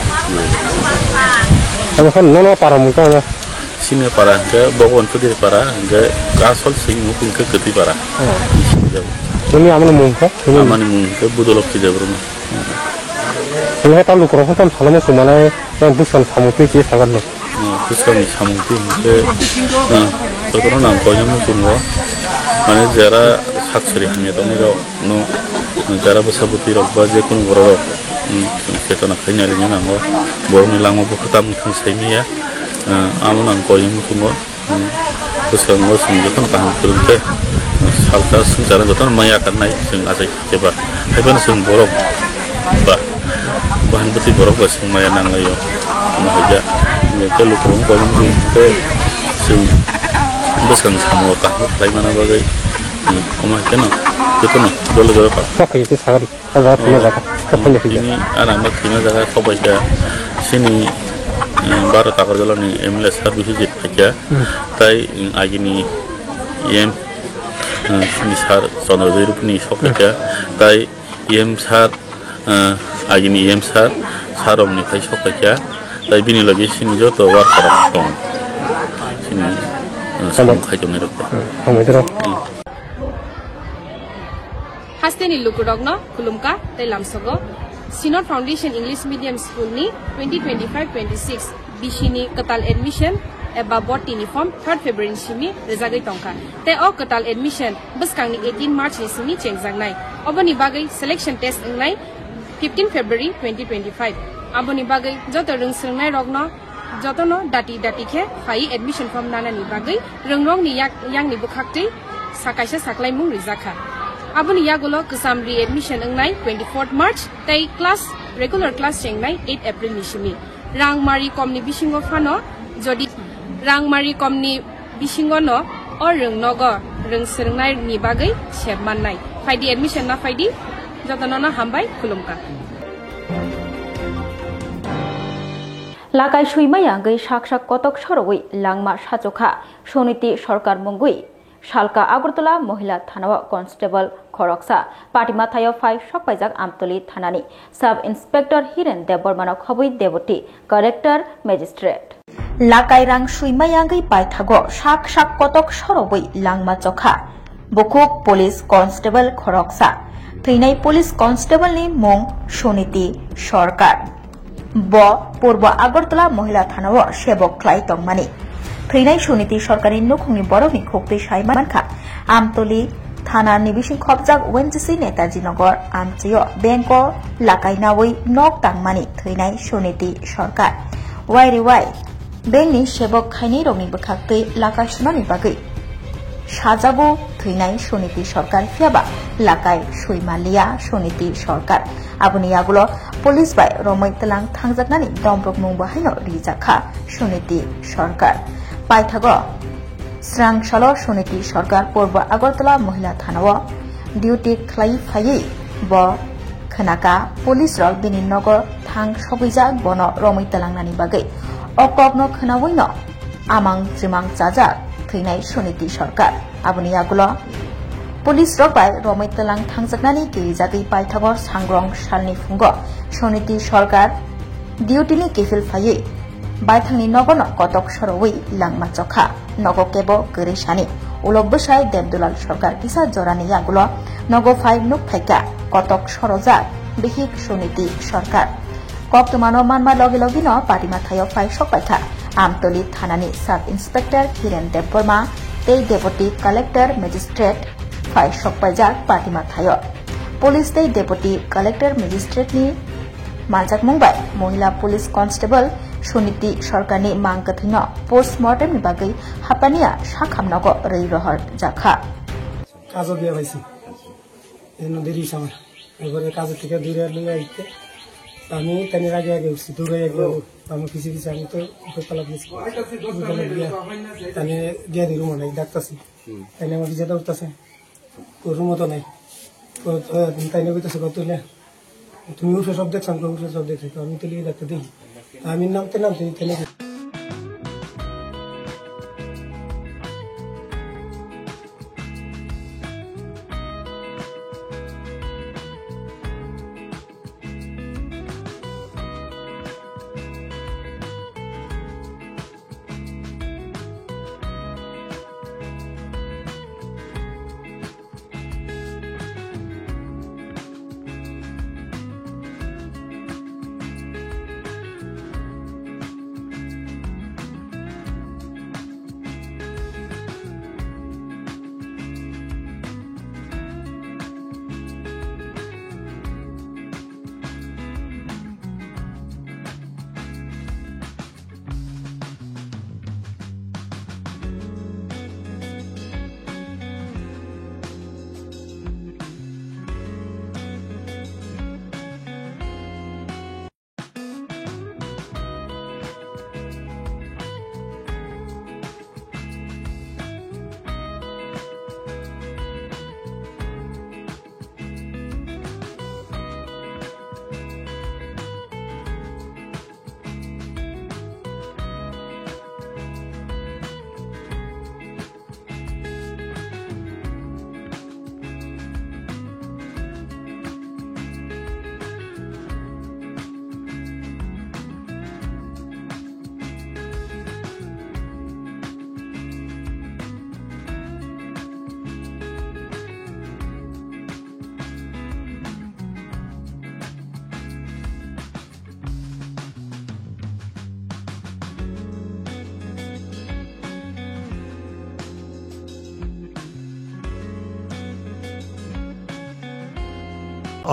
kalau kan nono para muka na sini para ke bawan tu dia para ke asal sing mungkin ke keti para ini aman muka budolok tidak berumah ini kita lu kurang kan selama semana yang bukan samuti sih sangat loh bukan samuti ke terus nam kau yang mungkin mana jara hak seri hanya tu ni no jara besabuti rok baje kun borok kita nak kenya linya nango borong nilang mau ketam kan semi ya amu nang kau yang mungkin terus kalau semua kan tahan turun ke salta sejarah tu kan maya kan naik sing aja coba hebat sing borok bahan beti borok bas maya nang layo mahaja mereka lukurung kau mungkin ke sing bukan semua tahu lain mana bagai omah kena itu no dulu apa pakai itu sekali ada punya jaga kepunya ini anak mak punya jaga kau baca sini baru takar jalan ni MLS habis hijit aja tapi lagi ni sini sar sono dari puni sok aja tapi sar lagi ni sar sarom ni kai sok aja tapi bini lagi sini jo tu war karak tong sini sama kayu merah. Hasteni Lukurogno, Kulumka, Telamsogo, Sinod Foundation English Medium School ni 2025-26 Bishini Katal Admission eba bot uniform 3rd February simi rezagai tongka. Te o Katal Admission buskang ni 18 March ni simi cengzang nai. Obani bagai selection test ngai 15 February 2025. Abani bagai joto rungsrang nai rogno jotono dati ke fai admission form nana ni bagai rengrong ni yang ni bukhakti sakaisa saklai mung rizaka abuni yagulo kesamri admission engnai 24 March tai class regular class chengnai 8 April ni shimi rangmari komni bisingo phano jodi rangmari komni bisingo no or rungnogo rungserngnai ni bagai sebmannai faidi admission na faidi jotono na hambai kulumka লাগাই সুইমায়াঙ্গৈ শাক শাক কতক সরবই লাংমা সাচোখা সমিতি সরকার মঙ্গুই শালকা আগরতলা মহিলা থানাও constable খরকসা পাটিমা থায় ফাই সকপাইজাক আমতলি থানানি সাব ইন্সপেক্টর হিরেন দেববর্মানক হবই দেবটি কালেক্টর ম্যাজিস্ট্রেট লাগাই রাং সুইমায়াঙ্গৈ পাইথাগো শাক শাক কতক সরবই লাংমা চখা বকুক পুলিশ কনস্টেবল খরকসা থৈনাই পুলিশ কনস্টেবলনি মং সমিতি সরকার ब पूर्व আগরতলা মহিলা থানাও সেবক খ্লাই তংমানি থৈনাই সমিতি সরকারি নখুংনি বরনি খুকতে সাইমানখা আমতলি থানা নিবিসিং খবজাক ওএনজিসি নেতাজি নগর আমচিও বেংক লাকাইনাওই নক তাংমানি থৈনাই সমিতি সরকার ওয়াই বেংনি সেবক খাইনি রংনি বখাকতে লাকা সুনানি বাগৈ সাজাবো থৈনাই সমিতি সরকার ফিয়াবা লাকাই সুইমালিয়া সমিতি সরকার abuni yagulo police by romoi telang thangjaknani dombrok mung bahaino rijakha সমিতি সরকার পাইথাগো স্রাংশালো সমিতি সরকার পূর্ব আগরতলা মহিলা থানাও ডিউটি খ্লাই ফাইয়ে ব খনাকা পুলিশ রক বিনিনগর থাং সবইজা বন রমই তেলাংনানি বাগৈ অকগ্ন খনাওইনো আমাং জিমাং চাজা থৈনাই সমিতি সরকার abuni yagulo পুলিশ রকবাই রমই তেলাং থাংজাকনানি গেইজাগৈ পাইথাগর সাংগ্রং সালনি ফুঙ্গ সমিতি সরকার ডিউটিনি কেফিল ফাইয়ে বাইথাংনি নগন কতক সরওই লাংমা চখা নগ কেব গরেসানি উলব্বসাই দেবদুলাল সরকার কিসা জরানি ইয়াগুলো নগ ফাই নুক ফাইকা কতক সরজা বিহিক সমিতি সরকার কক্তমানো মানমা লগে লগিন পাটিমা থায় ফাই সকপাইখা আমতলি থানানি সাব ইন্সপেক্টর হিরেন দেববর্মা তেই ডেপুটি কালেক্টর ম্যাজিস্ট্রেট ফাই সকপাইজাক পাটিমা থায় পুলিশ তেই ডেপুটি কালেক্টর ম্যাজিস্ট্রেটনি মালজাক মুম্বাই মহিলা পুলিশ কনস্টেবল সমিতি সরকারনি মাংকথিন পোস্টমর্টেমনি বাগৈ হাপানিয়া সাখামনগ রৈ রহর জাখা কাজও দিয়া পাইছি এন দেরি সময় এবারে কাজ থেকে দূরে লইয়া আইতে আমি তানি আগে উঠছি দূরে একবার আমি কিছু আমি তো উপরতলা গেছি তানি গিয়ে রুম নাই ডাকতেছি তাই আমার যেটা উঠতেছে রুমও তো নাই তাই না কইতেছে কত তুমি উঠে সব দেখছো উঠে সব দেখছি তো আমি তো লিখে দেখতে দেখি আমি নামতে তাই না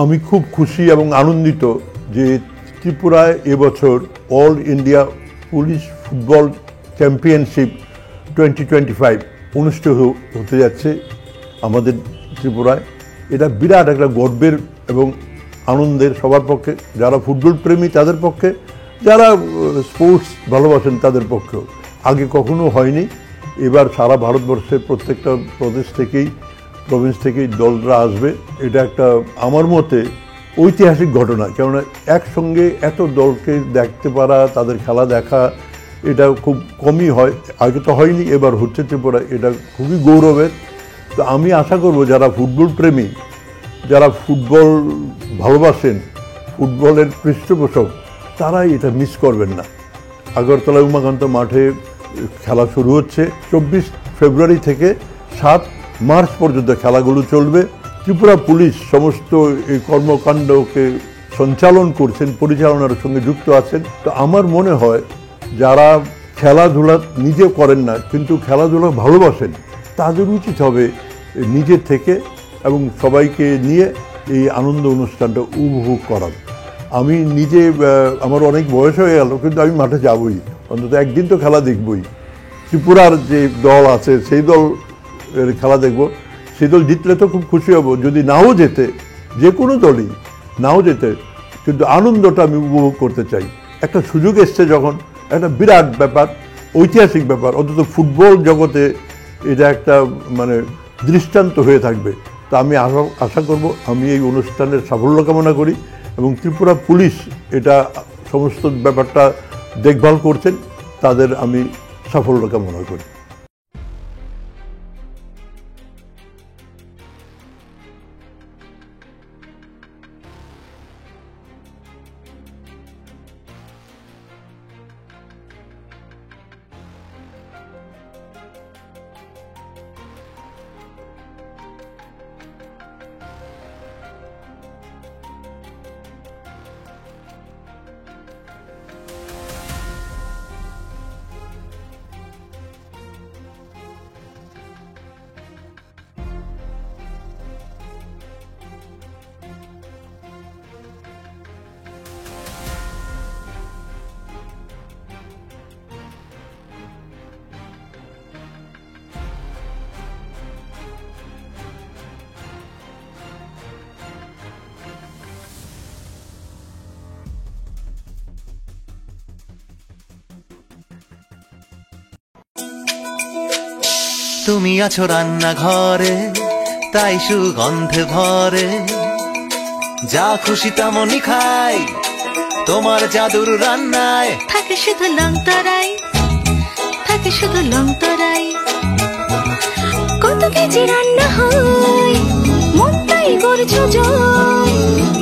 আমি খুব খুশি এবং আনন্দিত যে ত্রিপুরায় এবছর all India police football championship 2025 অনুষ্ঠিত হতে যাচ্ছে আমাদের ত্রিপুরায়। এটা বিরাট একটা গর্বের এবং আনন্দের সবার পক্ষে, যারা ফুটবল প্রেমী তাদের পক্ষে, যারা স্পোর্টস ভালোবাসেন তাদের পক্ষেও। আগে কখনো হয়নি, এবার সারা ভারতবর্ষের প্রত্যেকটা প্রভিন্স থেকেই দলরা আসবে। এটা একটা আমার মতে ঐতিহাসিক ঘটনা, কেননা একসঙ্গে এত দলকে দেখতে পারা, তাদের খেলা দেখা, এটা খুব কমই হয়। আগে তো হয়নি, এবার হচ্ছে ত্রিপুরা, এটা খুবই গৌরবের। তো আমি আশা করব যারা ফুটবল প্রেমী, যারা ফুটবল ভালোবাসেন, ফুটবলের পৃষ্ঠপোষক, তারা এটা মিস করবেন না। আগরতলা উমাকান্ত মাঠে খেলা শুরু হচ্ছে 24 ফেব্রুয়ারি থেকে 7 মার্চ পর্যন্ত খেলাগুলো চলবে। ত্রিপুরা পুলিশ সমস্ত এই কর্মকাণ্ডকে সঞ্চালন করছেন, পরিচালনার সঙ্গে যুক্ত আছেন। তো আমার মনে হয় যারা খেলাধুলা নিজে করেন না কিন্তু খেলাধুলা ভালোবাসেন, তাদের উচিত হবে নিজে থেকে এবং সবাইকে নিয়ে এই আনন্দ অনুষ্ঠানটা উপভোগ করার। আমি নিজে, আমার অনেক বয়স হয়ে গেল, কিন্তু আমি মাঠে যাবই, অন্তত একদিন তো খেলা দেখবই। ত্রিপুরার যে দল আছে সেই দল খেলা দেখব, সেই দল জিতলে তো খুব খুশি হব। যদি নাও যেতে, যে কোনো দলই নাও যেতে, কিন্তু আনন্দটা আমি উপভোগ করতে চাই। একটা সুযোগ এসছে যখন, একটা বিরাট ব্যাপার, ঐতিহাসিক ব্যাপার, অন্তত ফুটবল জগতে এটা একটা মানে দৃষ্টান্ত হয়ে থাকবে। তা আমি আশা করব, আমি এই অনুষ্ঠানের সাফল্য কামনা করি এবং ত্রিপুরা পুলিশ এটা সমস্ত ব্যাপারটা দেখভাল করছেন, তাদের আমি সাফল্য কামনা করি। তুমি আছো রান্নাঘরে, তাই সুগন্ধে ভরে যা খুশি তেমনি খাই তোমার জাদুর রান্নায় থাকে শুধু লং তরাই থাকে শুধু লং তরাই কত কেজি রান্না হয় মন তাই করছো জয়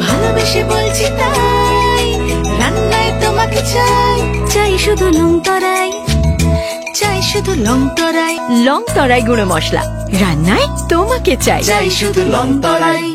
ভালোবেসে বলছি তাই রান্নায় তোমাকে চাই চাই শুধু লং তরাই চাই শুধু লং তরাই গুঁড়ো মশলা রান্নায় তোমাকে চাই চাই শুধু লং তরাই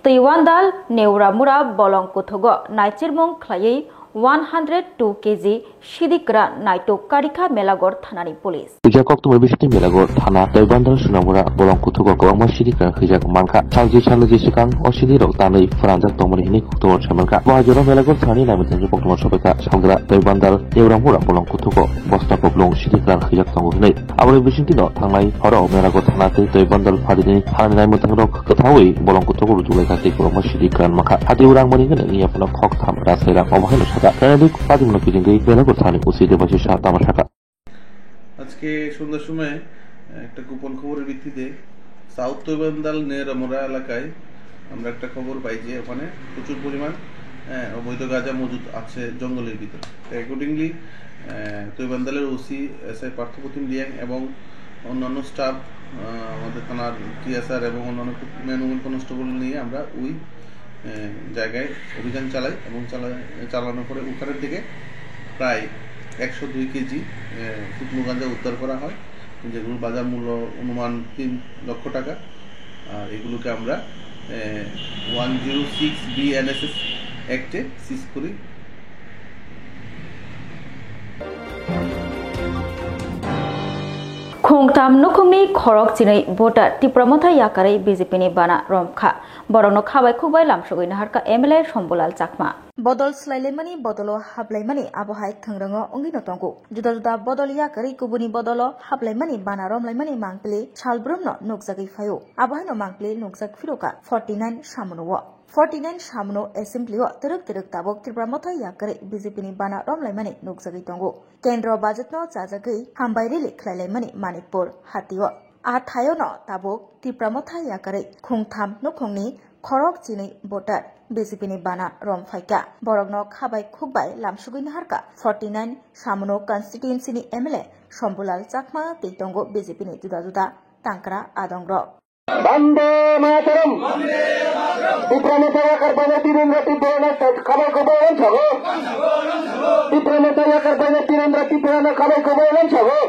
Taiwandal Neuramura Bolong Kuthogo Naichirmong Klayei 102 kg Shidikra Naito Karika Melagor Thanani Police. Jakok to Mabishti Melagor Thana Taiwandal Sunamura Bolong Kuthogo Goma Shidikra Hijak Manka Chalji Shikang or Shidiro Tani Franza Tomini Kuto Chamanka Wajoro Melagor Thani Namitan Pokemon Shopeka Sandra Taiwandal Neuramura Bolong Kuthogo Bosta Poblong Shidikra Hijak Tongone Our Bishintino Tanai Horo Melagor Tanate Taiwandal Padini Hanai Mutanok Katawi Bolong Kuthogo Juleka Goma Shidikra Maka Hadi Urang Moningen Yapana Kok Tam Rasera Omahano Kanadik Padimno Pilingi Melagor Thani Uside Bashisha Tamashaka আজকে সন্ধ্যার সময় একটা গোপন খবরের ভিত্তিতে south তৈবান্দাল নেরামুরা এলাকায় আমরা একটা খবর পাই যে ওখানে প্রচুর পরিমাণ অবৈধ গাঁজা মজুদ আছে জঙ্গলের ভিতরে। অ্যাকর্ডিংলি তৈবান্দালের ওসি এসআই পার্থপ্রতিম লিয়াং এবং অন্যান্য স্টাফ আমাদের থানার টিএসআর এবং অন্যান্য ম্যানুয়াল কনস্টেবল নিয়ে আমরা ওই জায়গায় অভিযান চালাই এবং চালানোর পরে ওখানের দিকে প্রায় 102 কেজি শুকনো গাঁজা উদ্ধার করা হয়, যেগুলোর বাজার মূল্য অনুমান 3 লক্ষ টাকা। আর এগুলোকে আমরা 106 BNSS অ্যাক্টে সিজ করি। Khongtam Nukumi Khorok Chinai Voter Tipramatha Yakare BJP ni Bana Romkha Borono Khabai Khubai Lamsogoi Naharka MLA Sombolal Chakma Bodol Slailemani Bodolo Hablaimani Abohai Thangrango Ongino Tongu Juda Juda Bodol Yakari Kubuni Bodolo Hablaimani Bana Romlaimani Mangpili Chalbrumno Nukzagi Fayo Abohino Mangpili Nukzak Firoka 49 Shamuno 49 Shamuno Assembly Teruk Tabok Tipramatha Yakare BJP ni Bana Romlaimani Nukzagi Tongu Kendro Budgetno Chajagai Hambairili Klailemani Manipur Hatio Athayono Tabok Tipramatha Yakare Khongtam Nukhongni Khorok Chini Voter BJP ni Bana Romfaika Borogno Khabai Khubai Lamsugoi Naharka 49 Shamuno Constituency ni MLA Sombolal Chakma Teitongo BJP ni Juda Tankara Adongro Bande Mataram Tipramatha Yakar Bana Tirendra Tiprana Khabai Khubai Chago Tipramatha Yakar Bana Tirendra Tiprana Khabai Khubai Chago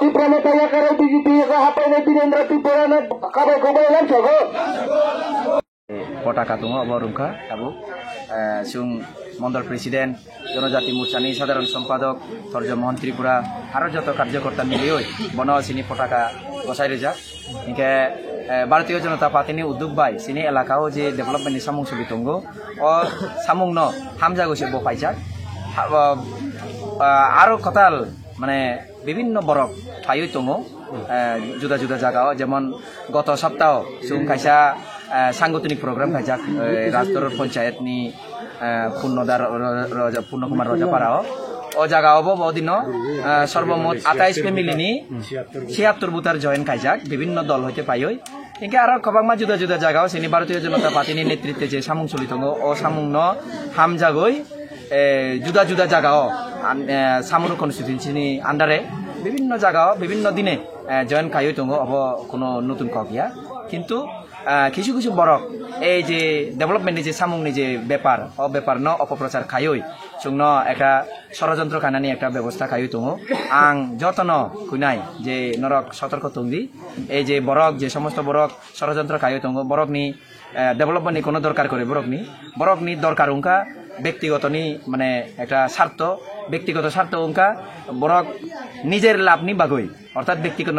Tipramatha Yakar BJP ka hapai Tirendra Tiprana Khabai Khubai Chago পতাকা দङ অবরুমখা তাবো সুং Mondal president জনজাতি মোর্চানি সাধারণ সম্পাদক তর্জমহন ত্রিপুরা আরো যত কার্যকর্তা মিলিয়ে বনবাসিনী পতাকা বসাই রেজা ইনকে ভারতীয় জনতা পার্টিনি উদ্যোগ বাই সিনি এলাকাও যে ডেভেলপমেন্টনি সামুং ছবি দङ ও সামুং ন হামজা গছে বপাইজাক আরো কতাল মানে বিভিন্ন বরফ ঠাই দङ जुदा जुदा জায়গা যেমন গত সপ্তাহ সুং কাইসা সাংগঠনিক প্রোগ্রাম খাইজাক রাজদরর পঞ্চায়েতনি পূর্ণকুমার রজাপাড়াও ও জায়গাও বদিন সর্বমোট 28 ফ্যামিলিনি 76 বুথার জয়েন খাইজাক বিভিন্ন দল হইতে পাইই ইনকে আর কবাংমা जुदा जुदा জায়গাও সেনি ভারতীয় জনতা পার্টিনি নেতৃত্বে যে সামুং চলি দङ ও সামুং ন হামজাগই जुदा जुदा জায়গাও সামুং কনস্টিটিউয়েন্সিনি আন্ডারে বিভিন্ন জায়গাও বিভিন্ন দিনে জয়েন খাইই দङ অব কোনো নতুন কগিয়া কিন্তু কিছু কিছু বরক এই যে ডেভেলপমেন্টের যে সামুংনি যে ব্যাপার ও ব্যাপার ন অপপ্রচার খাইই সুংন একটা ষড়যন্ত্র খানানি একটা ব্যবস্থা খাইই দङ আং যতন কুনাই যে নরক সতর্ক তংদি এই যে বরক যে সমস্ত বরক ষড়যন্ত্র খাইই দङ বরকনি ডেভেলপমেন্টনি কোনো দরকার করে বরকনি দরকার উনকা ব্যক্তিগতনি মানে একটা ব্যক্তিগত স্বার্থ উনকা বরক নিজের লাভনি বাগই অর্থাৎ ব্যক্তিগত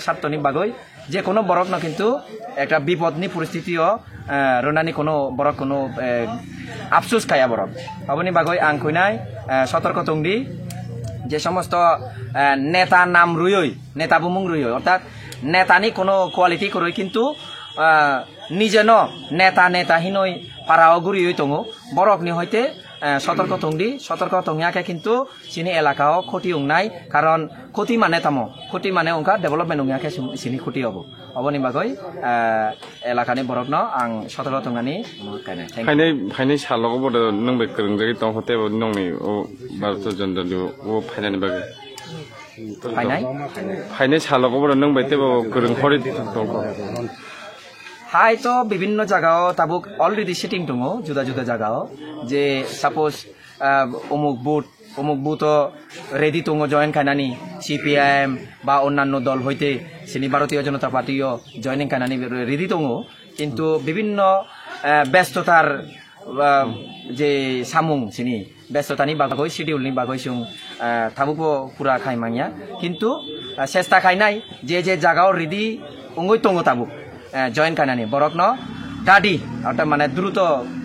স্বার্থনি বাগই যে কোনো বরক না কিন্তু একটা বিপদনি পরিস্থিতিও রনানি কোনো বরক কোনো আফসোস খায়া বরক অবনি বাগই আং কইনাই সতর্ক তংদি যে সমস্ত নেতা নাম রুইই নেতা বুমুং রুইই অর্থাৎ নেতানি কোনো কোয়ালিটি করই কিন্তু নিজে ন নেতাহীনই পাড়াও ঘুরিয়ে দङ বরকনি হইতে সতর্ক তংয়াকে কিন্তু চিনি এলাকাও ক্ষতি উংনাই কারণ ক্ষতি মানে উনকা ডেভেলপমেন্ট উংয়াকে চিনি ক্ষতি হবো অবনি বাগৈ এলাকানি বরকনো আং সতর্ক তংনানি কাইনাই ফাইনাই সালগো বড় নং বে করং জায়গায় দং হতে নংনি ও 12 জন ও ফাইনানি বাগৈ ফাইনাই সালগো বড় নং বাইতে করং হরে দং হাই তো বিভিন্ন জায়গাও তাবুক অলরেডি সেটিং দङ जुदा জায়গাও যে সাপোজ অমুক বুথ রেডি দङ জয়েন খাইনানি সিপিআইএম বা অন্যান্য দল হইতে সিনি ভারতীয় জনতা পার্টিও জয়েনিং খাইনানি রেডি দङ কিন্তু বিভিন্ন ব্যস্ততার যে সামুং সিনি ব্যস্ততানি বাগৈ শিডিউলনি বাগৈ সুং তাবুকো পুরা খাইমাংয়া কিন্তু চেষ্টা খাইনাই যে জায়গাও রেডি অঙ্গই দङ তাবুক জয়েন কানানি বরকন দাদি অর্থাৎ মানে দ্রুত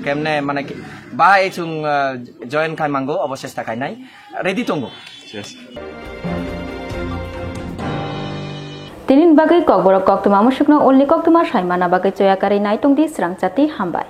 কেমনে মানে বাহাই সুং জয়েন খাইমাঙ্গো অবচেষ্টা খাইনাই রেডি তঙ্গো তিনিন বাগৈ ককবরক কক্তমা মুসুকনো অনলি কক্তমা সাইমানা বাগৈ চয়াকারি নাইতংদি স্রাংচাতি হামবাই